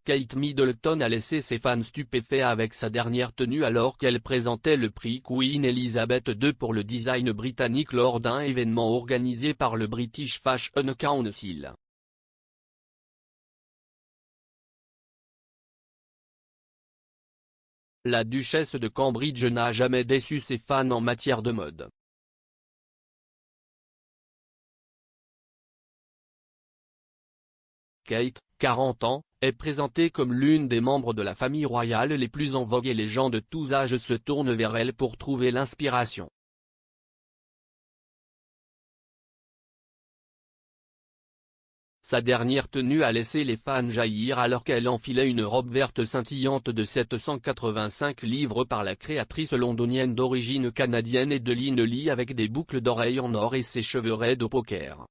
Kate Middleton a laissé ses fans stupéfaits avec sa dernière tenue alors qu'elle présentait le prix Queen Elizabeth II pour le design britannique lors d'un événement organisé par le British Fashion Council. La duchesse de Cambridge n'a jamais déçu ses fans en matière de mode. Kate, 40 ans, est présentée comme l'une des membres de la famille royale les plus en vogue et les gens de tous âges se tournent vers elle pour trouver l'inspiration. Sa dernière tenue a laissé les fans jaillir alors qu'elle enfilait une robe verte scintillante de 785 livres par la créatrice londonienne d'origine canadienne Edeline Lee avec des boucles d'oreilles en or et ses cheveux raides au poker.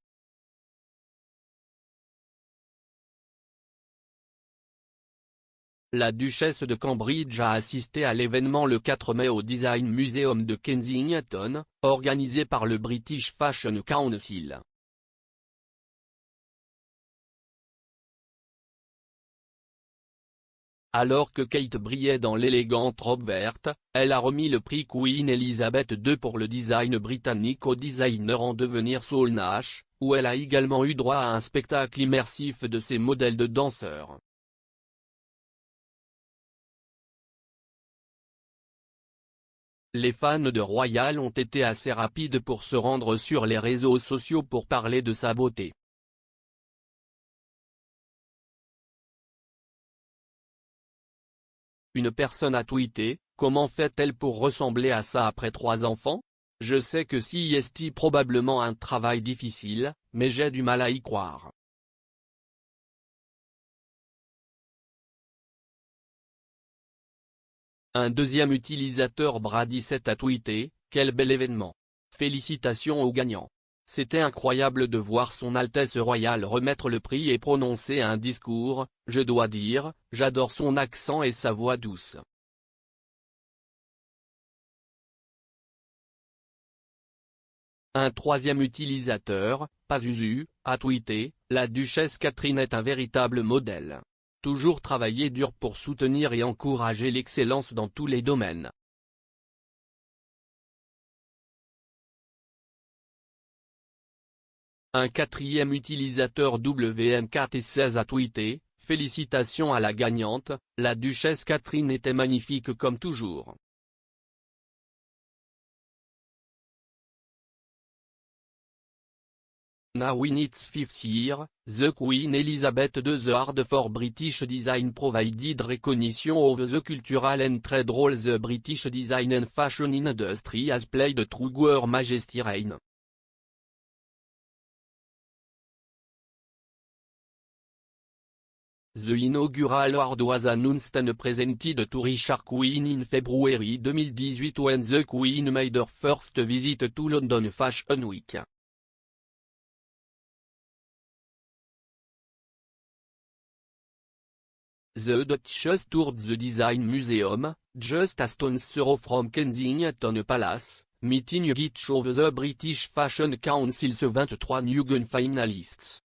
La duchesse de Cambridge a assisté à l'événement le 4 mai au Design Museum de Kensington, organisé par le British Fashion Council. Alors que Kate brillait dans l'élégante robe verte, elle a remis le prix Queen Elizabeth II pour le design britannique au designer en devenir Saul Nash, où elle a également eu droit à un spectacle immersif de ses modèles de danseurs. Les fans de Royal ont été assez rapides pour se rendre sur les réseaux sociaux pour parler de sa beauté. Une personne a tweeté: « Comment fait-elle pour ressembler à ça après 3 enfants? Je sais que c'est probablement un travail difficile, mais j'ai du mal à y croire. » Un deuxième utilisateur Brady7 a tweeté: « Quel bel événement. Félicitations aux gagnants. C'était incroyable de voir son Altesse royale remettre le prix et prononcer un discours, je dois dire, j'adore son accent et sa voix douce. » Un troisième utilisateur, Pazuzu, a tweeté: « La duchesse Catherine est un véritable modèle. Toujours travailler dur pour soutenir et encourager l'excellence dans tous les domaines. » Un quatrième utilisateur WM416 a tweeté: « Félicitations à la gagnante, la duchesse Catherine était magnifique comme toujours. » Now in its 5th year, the Queen Elizabeth II the Award for British Design provided recognition of the cultural and trade role the British design and fashion industry has played through Her Majesty's reign. The inaugural award was announced and presented to Richard Queen in February 2018 when the Queen made her first visit to London Fashion Week. The Duchess toured the Design Museum, just a stone's throw from Kensington Palace, meeting each of the British Fashion Council's 23 new finalists.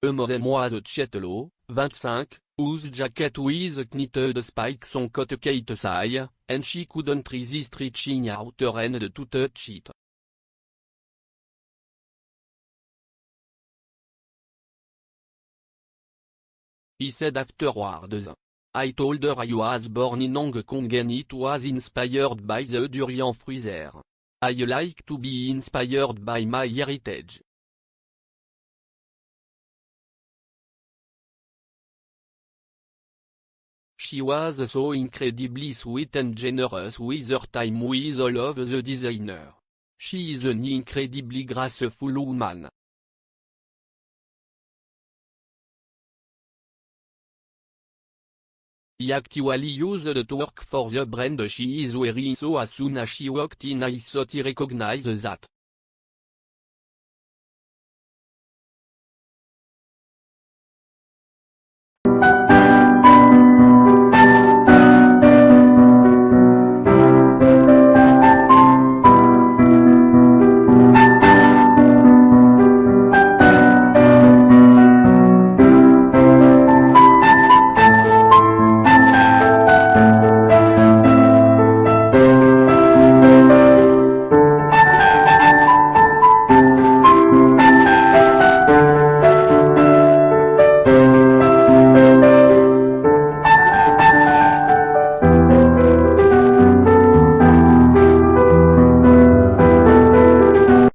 Among them was Chetlo, 25, whose jacket with knitted spikes on caught Kate's eye, and she couldn't resist reaching out her hand to touch it. He said afterwards: I told her I was born in Hong Kong and it was inspired by the durian fruit there. I like to be inspired by my heritage. She was so incredibly sweet and generous with her time with all of the designer. She is an incredibly graceful woman. He actually used to work for the brand she is wearing so as soon as she walked in I thought he recognized that.